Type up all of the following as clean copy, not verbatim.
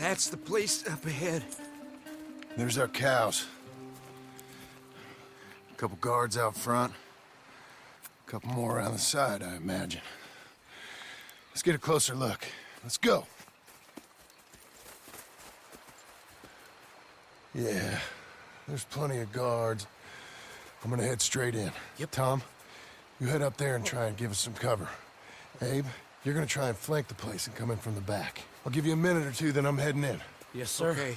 That's the place up ahead. There's our cows. A couple guards out front. A couple more around the side, I imagine. Let's get a closer look. Let's go. Yeah, there's plenty of guards. I'm gonna head straight in. Yep. Tom, you head up there and try and give us some cover. Abe, you're gonna try and flank the place and come in from the back. I'll give you a minute or two, then I'm heading in. Yes, sir. Okay.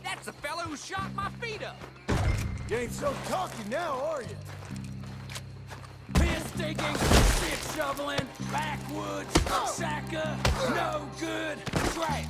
That's the fellow who shot my feet up. You ain't so cocky now, are you? Piss digging, shit shoveling, backwoods, sacker, no good, trash.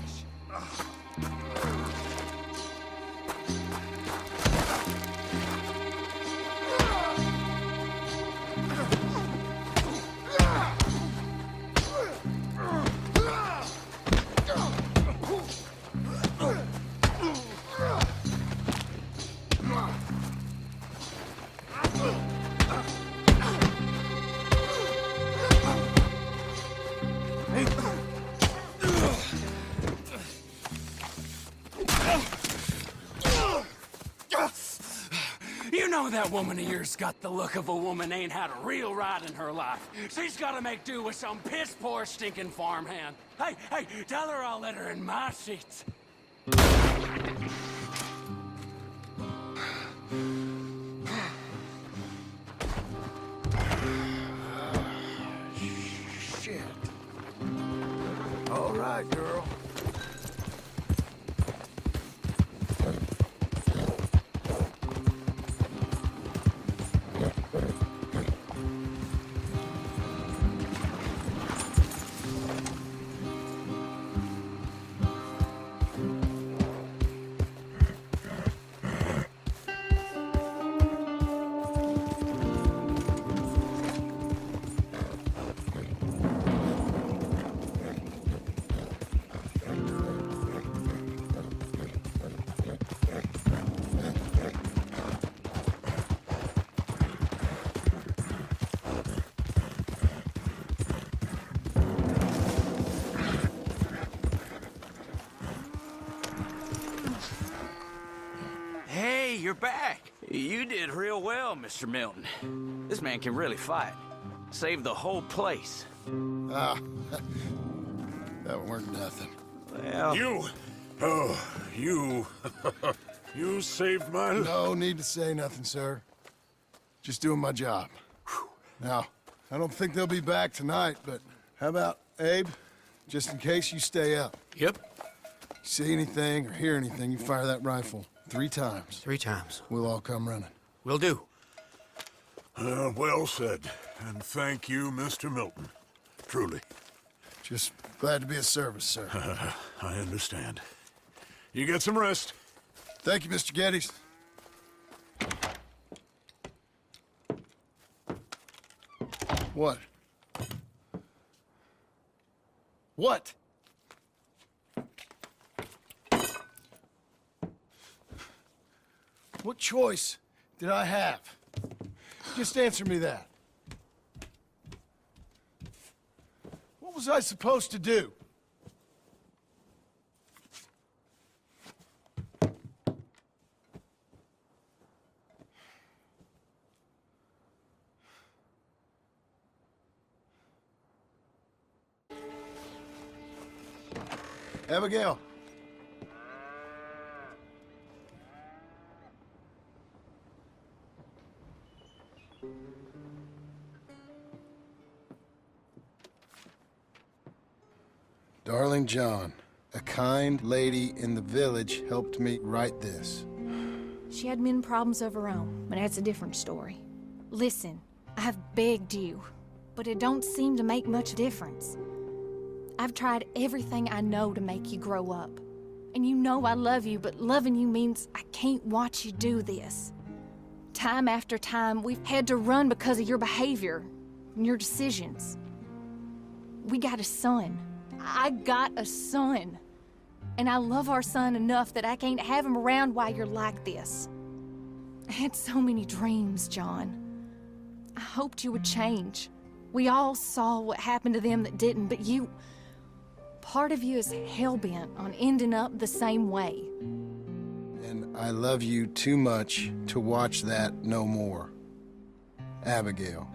You know that woman of yours got the look of a woman ain't had a real ride in her life. She's gotta make do with some piss-poor stinking farmhand. Hey, tell her I'll let her in my sheets. Shit. All right, girl. You're back. You did real well, Mr. Milton. This man can really fight. Saved the whole place. Ah, that weren't nothing. Well... You saved my life. No need to say nothing, sir. Just doing my job. Now, I don't think they'll be back tonight, but how about Abe, just in case you stay up. Yep. See anything or hear anything, you fire that rifle 3 times. 3 times. We'll all come running. Will do. Well said. And thank you, Mr. Milton. Truly. Just glad to be of service, sir. I understand. You get some rest. Thank you, Mr. Geddes. What? What? What choice did I have? Just answer me that. What was I supposed to do? Abigail. Darling John, a kind lady in the village helped me write this. She had men problems of her own, but that's a different story. Listen, I've begged you, but it don't seem to make much difference. I've tried everything I know to make you grow up. And you know I love you, but loving you means I can't watch you do this. Time after time, we've had to run because of your behavior and your decisions. We got a son. I got a son. And I love our son enough that I can't have him around while you're like this. I had so many dreams, John. I hoped you would change. We all saw what happened to them that didn't, but you... Part of you is hell-bent on ending up the same way. And I love you too much to watch that no more. Abigail.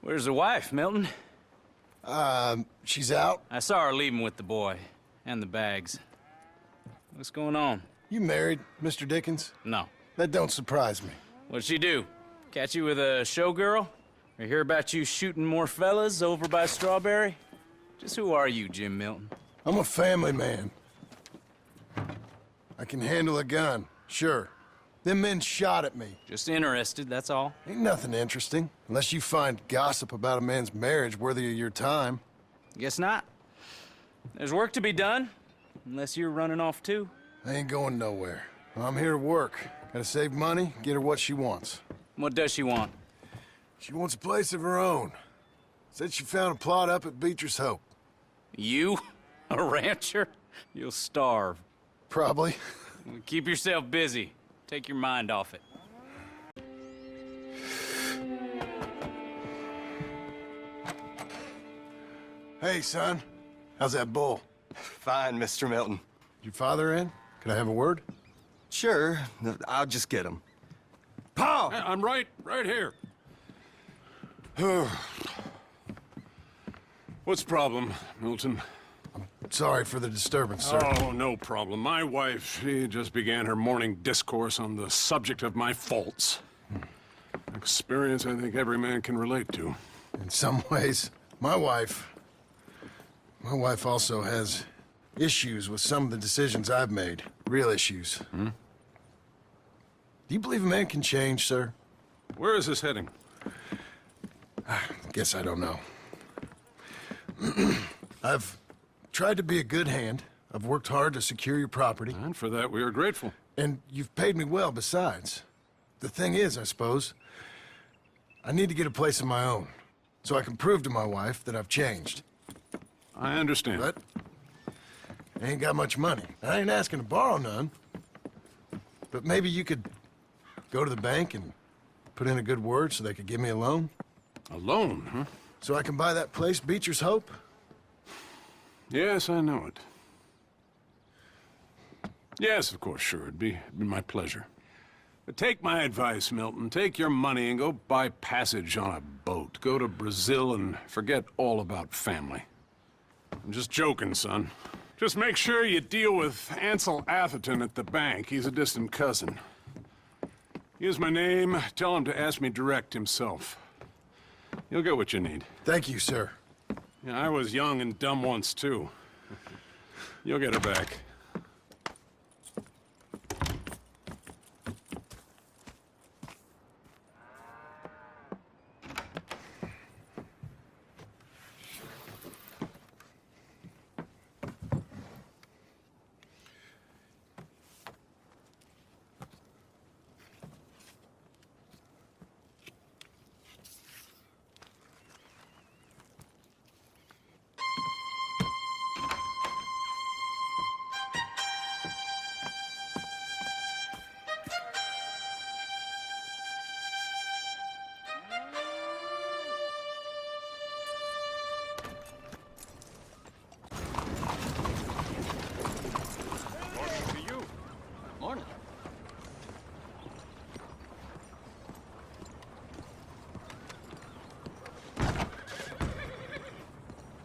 Where's the wife, Milton? She's out? I saw her leaving with the boy. And the bags. What's going on? You married, Mr. Dickens? No. That don't surprise me. What'd she do? Catch you with a showgirl? Or hear about you shooting more fellas over by Strawberry? Just who are you, Jim Milton? I'm a family man. I can handle a gun, sure. Them men shot at me. Just interested, that's all. Ain't nothing interesting, unless you find gossip about a man's marriage worthy of your time. Guess not. There's work to be done. Unless you're running off too. I ain't going nowhere. I'm here to work. Gotta save money, get her what she wants. What does she want? She wants a place of her own. Said she found a plot up at Beecher's Hope. You? A rancher? You'll starve. Probably. Keep yourself busy. Take your mind off it. Hey, son. How's that bull? Fine, Mr. Milton. Your father in? Can I have a word? Sure, I'll just get him. Pa! I'm right here. What's the problem, Milton? Sorry for the disturbance, sir. Oh, no problem. My wife, she just began her morning discourse on the subject of my faults. Experience I think every man can relate to. In some ways, my wife also has issues with some of the decisions I've made. Real issues. Do you believe a man can change, sir? Where is this heading? Guess I don't know. I've tried to be a good hand. I've worked hard to secure your property. And for that, we are grateful. And you've paid me well besides. The thing is, I suppose, I need to get a place of my own. So I can prove to my wife that I've changed. I understand. But I ain't got much money. I ain't asking to borrow none. But maybe you could go to the bank and put in a good word so they could give me a loan? A loan, huh? So I can buy that place, Beecher's Hope? Yes, I know it. Yes, of course, sure. It'd be my pleasure. But take my advice, Milton. Take your money and go buy passage on a boat. Go to Brazil and forget all about family. I'm just joking, son. Just make sure you deal with Ansel Atherton at the bank. He's a distant cousin. Here's my name. Tell him to ask me direct himself. You'll get what you need. Thank you, sir. Yeah, I was young and dumb once, too. You'll get it back.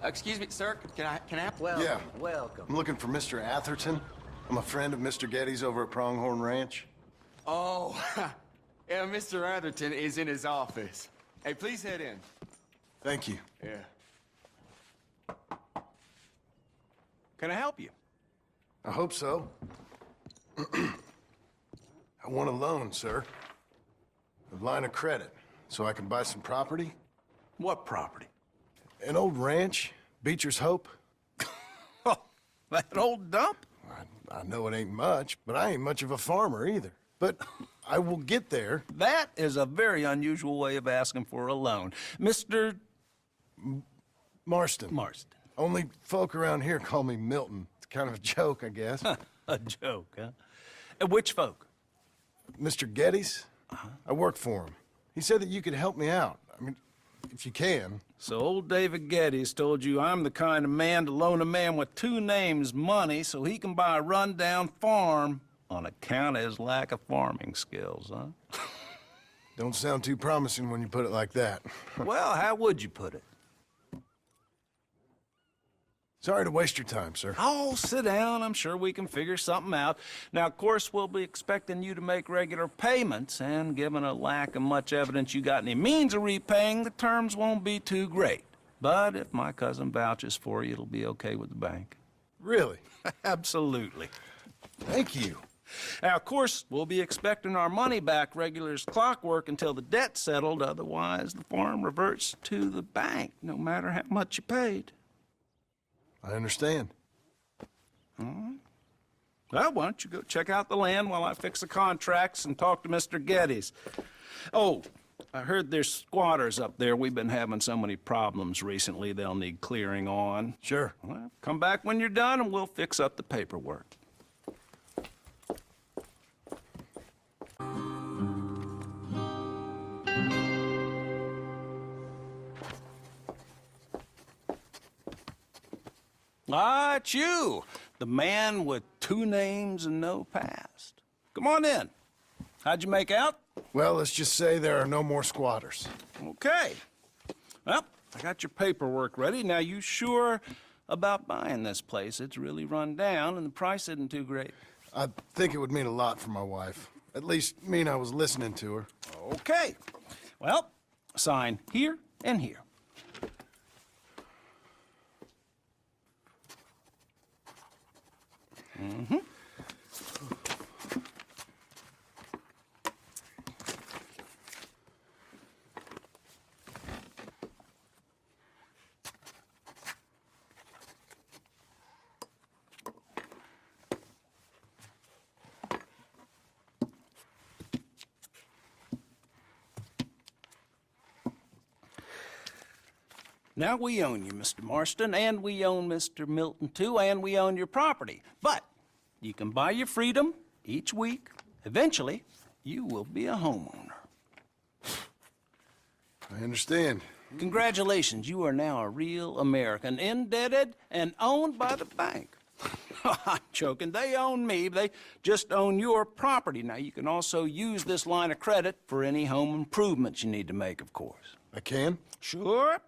Excuse me, sir. Can I? Welcome, yeah. Welcome. I'm looking for Mr. Atherton. I'm a friend of Mr. Getty's over at Pronghorn Ranch. Oh, yeah, Mr. Atherton is in his office. Hey, please head in. Thank you. Yeah. Can I help you? I hope so. I want a loan, sir. A line of credit, so I can buy some property. What property? An old ranch, Beecher's Hope. Oh, that old dump? I know it ain't much, but I ain't much of a farmer either. But I will get there. That is a very unusual way of asking for a loan. Mr. Marston. Marston. Only folk around here call me Milton. It's kind of a joke, I guess. A joke, huh? And which folk? Mr. Getty's. I work for him. He said that you could help me out. I mean, if you can. So old David Geddes told you I'm the kind of man to loan a man with two names money so he can buy a rundown farm on account of his lack of farming skills, huh? Don't sound too promising when you put it like that. Well, how would you put it? Sorry to waste your time, sir. Oh, sit down. I'm sure we can figure something out. Now, of course, we'll be expecting you to make regular payments, and given a lack of much evidence you got any means of repaying, the terms won't be too great. But if my cousin vouches for you, it'll be okay with the bank. Really? Absolutely. Thank you. Now, of course, we'll be expecting our money back regular as clockwork until the debt's settled. Otherwise, the farm reverts to the bank, no matter how much you paid. I understand. All right. Well, why don't you go check out the land while I fix the contracts and talk to Mr. Geddes. Oh, I heard there's squatters up there. We've been having so many problems recently, they'll need clearing on. Sure. Well, come back when you're done and we'll fix up the paperwork. Ah, it's you, the man with two names and no past. Come on in. How'd you make out? Well, let's just say there are no more squatters. Okay. Well, I got your paperwork ready. Now, you sure about buying this place? It's really run down, and the price isn't too great. I think it would mean a lot for my wife. At least mean I was listening to her. Okay. Well, sign here and here. Mm-hmm. Now we own you, Mr. Marston, and we own Mr. Milton, too, and we own your property. But you can buy your freedom each week. Eventually, you will be a homeowner. I understand. Congratulations, you are now a real American, indebted and owned by the bank. I'm joking. They own me. They just own your property. Now, you can also use this line of credit for any home improvements you need to make, of course. I can? Sure.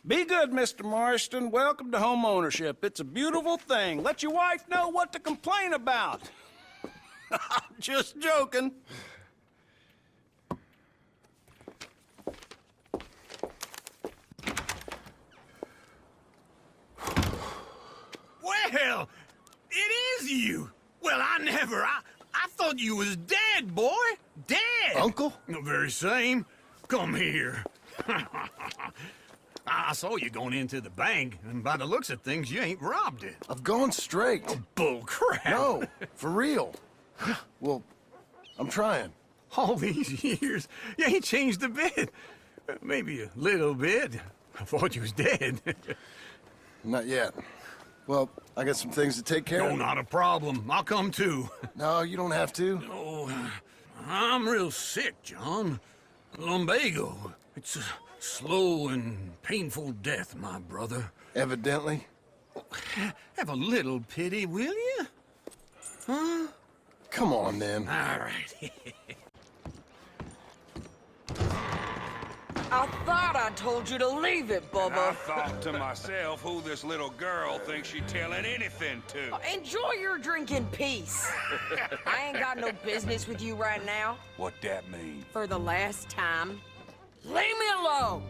Be good, Mr. Marston. Welcome to home ownership. It's a beautiful thing. Let your wife know what to complain about. Just joking. Well, it is you. Well, I thought you was dead, boy. Dead. Uncle? The very same. Come here. I saw you going into the bank, and by the looks of things, you ain't robbed it. I've gone straight. Bull crap. No, for real. Well, I'm trying. All these years, you ain't changed a bit. Maybe a little bit. I thought you was dead. Not yet. Well, I got some things to take care No, of. not a problem. I'll come too. No, you don't have to. Oh, I'm real sick, John. Lumbago. It's a slow and painful death, my brother. Evidently. Have a little pity, will you? Huh? Come on, then. All right. I thought I told you to leave it, Bubba. I thought to myself, who this little girl thinks she's telling anything to. Enjoy your drink in peace. I ain't got no business with you right now. What that mean? For the last time, leave me alone.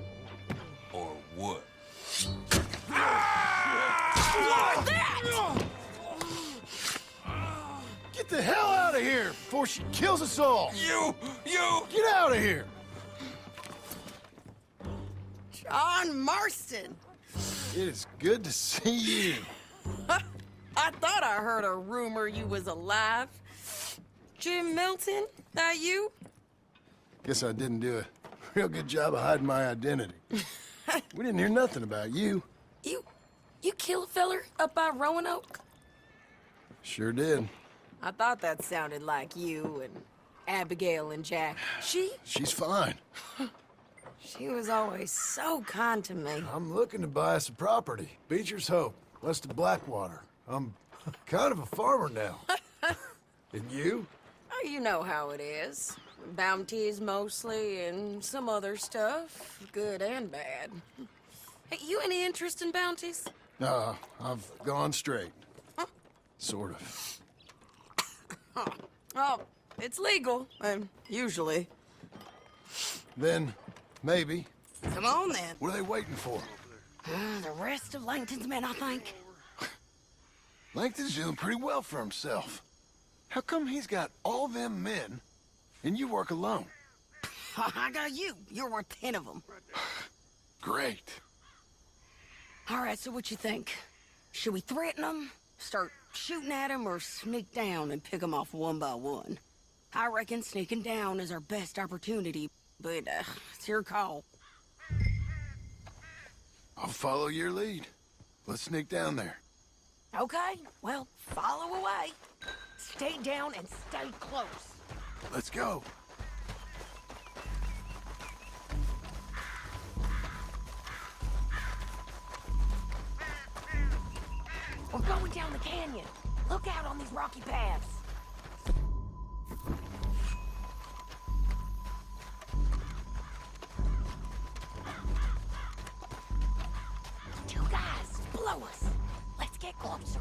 Or what? What's that? Get the hell out of here before she kills us all! You! Get out of here! John Marston. It is good to see you. I thought I heard a rumor you was alive. Jim Milton, that you? Guess I didn't do a real good job of hiding my identity. We didn't hear nothing about you. You kill a feller up by Roanoke? Sure did. I thought that sounded like you and Abigail and Jack. She's fine. She was always so kind to me. I'm looking to buy us a property. Beecher's Hope, west of Blackwater. I'm kind of a farmer now. And you? Oh, you know how it is. Bounties mostly, and some other stuff, good and bad. Hey, you any interest in bounties? I've gone straight. Sort of. Oh, it's legal, usually. Then, maybe. Come on, then. What are they waiting for? The rest of Langton's men, I think. Langton's doing pretty well for himself. How come he's got all them men, and you work alone? I got you. You're worth 10 of them. Great. All right, so what you think? Should we threaten them, start shooting at them, or sneak down and pick them off one by one? I reckon sneaking down is our best opportunity, but it's your call. I'll follow your lead. Let's sneak down there. Okay, well, follow away. Stay down and stay close. Let's go. We're going down the canyon. Look out on these rocky paths. Two guys below us. Let's get closer.